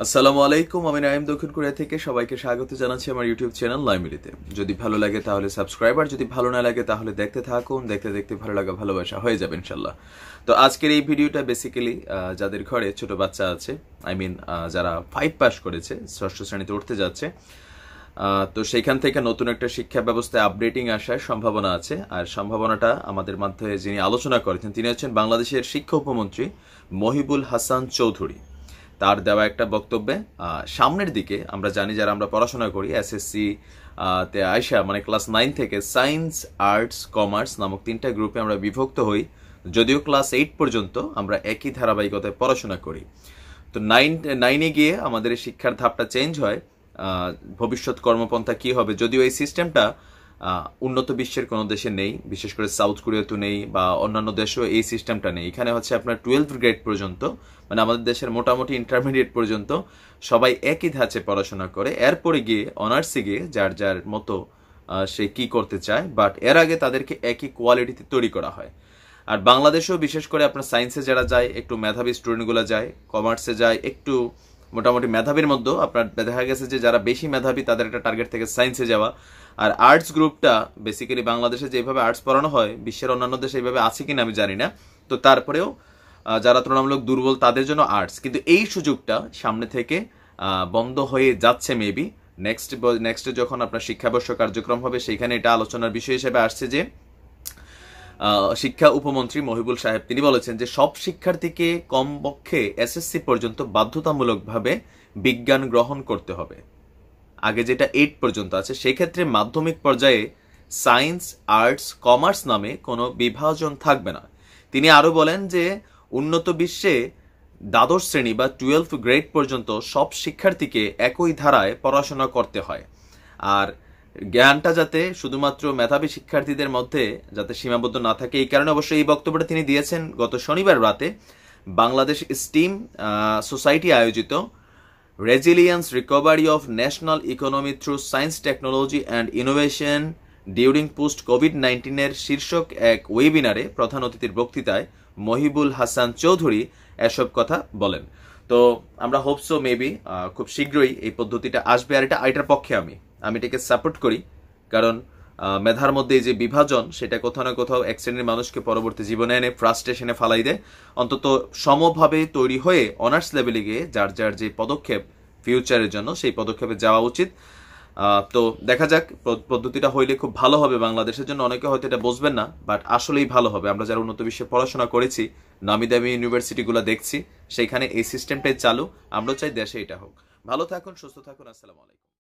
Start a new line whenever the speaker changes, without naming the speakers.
আসসালামু আলাইকুম, আমি নাইম দক্ষিণ কোরিয়া থেকে সবাইকে স্বাগত জানাচ্ছি আমার ইউটিউব চ্যানেল লাইমিলিতে। যদি ভালো লাগে তাহলে সাবস্ক্রাইব, আর যদি ভালো না লাগে তাহলে দেখতে থাকুন। দেখতে দেখতে ভালো লাগা ভালোবাসা হয়ে যাবে ইনশাল্লাহ। তো আজকের এই ভিডিওটা বেসিক্যালি যাদের ঘরে ছোট বাচ্চা আছে, যারা 5 পাস করেছে, ষষ্ঠ শ্রেণীতে উঠতে যাচ্ছে, তো সেইখান থেকে নতুন একটা শিক্ষা ব্যবস্থায় আপডেটিং আসার সম্ভাবনা আছে। আর সম্ভাবনাটা আমাদের মাধ্যমে যিনি আলোচনা করেছেন তিনি হচ্ছেন বাংলাদেশের শিক্ষা উপমন্ত্রী মহিবুল হাসান চৌধুরী। তার দেওয়া একটা বক্তব্যে সামনের দিকে আমরা জানি, যারা আমরা পড়াশোনা করি এসএসসি তে আইসা, মানে ক্লাস 9 থেকে সায়েন্স, আর্টস, কমার্স নামক 3টা গ্রুপে আমরা বিভক্ত হই। যদিও ক্লাস 8 পর্যন্ত আমরা একই ধারাবাহিকতায় পড়াশোনা করি। তো নাইনে গিয়ে আমাদের শিক্ষার ধাপটা চেঞ্জ হয়। ভবিষ্যৎ কর্মপন্থা কি হবে, যদিও এই সিস্টেমটা উন্নত বিশ্বের কোনো দেশে নেই, বিশেষ করে সাউথ কোরিয়াতে নেই বা অন্যান্য দেশেও এই সিস্টেমটা নেই। এখানে হচ্ছে আপনার 12th গ্রেড পর্যন্ত, মানে আমাদের দেশের মোটামুটি ইন্টারমিডিয়েট পর্যন্ত সবাই একই ধাঁচে পড়াশোনা করে। এরপরে গিয়ে অনার্সে গিয়ে যার যার মতো সে কি করতে চায়, বাট এর আগে তাদেরকে একই কোয়ালিটিতে তৈরি করা হয়। আর বাংলাদেশেও বিশেষ করে আপনার সায়েন্সে যারা যায় একটু মেধাবী স্টুডেন্টগুলো যায়, কমার্সে যায় একটু মোটামুটি মেধাবীর মধ্যে আপনার দেখা গেছে যে যারা বেশি মেধাবী তাদের একটা টার্গেট থেকে সায়েন্সে যাওয়া। আর আর্টস গ্রুপটা বেসিক্যালি বাংলাদেশে যেভাবে আর্টস পড়ানো হয় বিশ্বের অন্যান্য দেশে এইভাবে আছে কিনা আমি জানি না। তো তারপরেও যারা তুলনামূলক দুর্বল তাদের জন্য আর্টস, কিন্তু এই সুযোগটা সামনে থেকে বন্ধ হয়ে যাচ্ছে মেবি। নেক্সটে যখন আপনার শিক্ষাবর্ষ কার্যক্রম হবে সেইখানে এটা আলোচনার বিষয় হিসেবে আসছে যে শিক্ষা উপমন্ত্রী মহিবুল সাহেব তিনি বলেছেন যে সব শিক্ষার্থীকে কমপক্ষে এসএসসি পর্যন্ত বাধ্যতামূলকভাবে বিজ্ঞান গ্রহণ করতে হবে। আগে যেটা 8 পর্যন্ত আছে, সেই ক্ষেত্রে মাধ্যমিক পর্যায়ে সায়েন্স, আর্টস, কমার্স নামে কোনো বিভাজন থাকবে না। তিনি আরো বলেন যে উন্নত বিশ্বে দ্বাদশ শ্রেণী বা 12th গ্রেড পর্যন্ত সব শিক্ষার্থীকে একই ধারায় পড়াশোনা করতে হয়। আর জ্ঞানটা যাতে শুধুমাত্র মেধাবী শিক্ষার্থীদের মধ্যে যাতে সীমাবদ্ধ না থাকে, এই কারণে অবশ্যই এই বক্তব্যটা তিনি দিয়েছেন গত শনিবার রাতে বাংলাদেশ স্টিম সোসাইটি আয়োজিত resilience recovery of national economy through science, technology and innovation during post COVID-19 এর শীর্ষক এক ওয়েবিনারে প্রধান অতিথির বক্তৃতায় মহিবুল হাসান চৌধুরী এসব কথা বলেন। তো আমরা হোপসো মেবি খুব শীঘ্রই এই পদ্ধতিটা আসবে। আর এটার পক্ষে আমি এটাকে সাপোর্ট করি, কারণ মেধার মধ্যে যে বিভাজন সেটা কোথাও না কোথাও এক শ্রেণীর মানুষকে পরবর্তী জীবনে এনে ফ্রাস্ট্রেশনে ফালাই দেয়। অন্তত সমভাবে তৈরি হয়ে অনার্স লেভেলে গিয়ে যার যার যে পদক্ষেপ ফিউচারের জন্য সেই পদক্ষেপে যাওয়া উচিত। তো দেখা যাক, পদ্ধতিটা হইলে খুব ভালো হবে বাংলাদেশের জন্য। অনেকে হয়তো এটা বুঝবেন না, বাট আসলেই ভালো হবে। আমরা যারা উন্নত বিশ্বে পড়াশোনা করেছি, নামি দামি ইউনিভার্সিটিগুলো দেখছি, সেখানে এই সিস্টেমটাই চালু। আমরা চাই দেশে এটা হোক। ভালো থাকুন, সুস্থ থাকুন। আসসালামু আলাইকুম।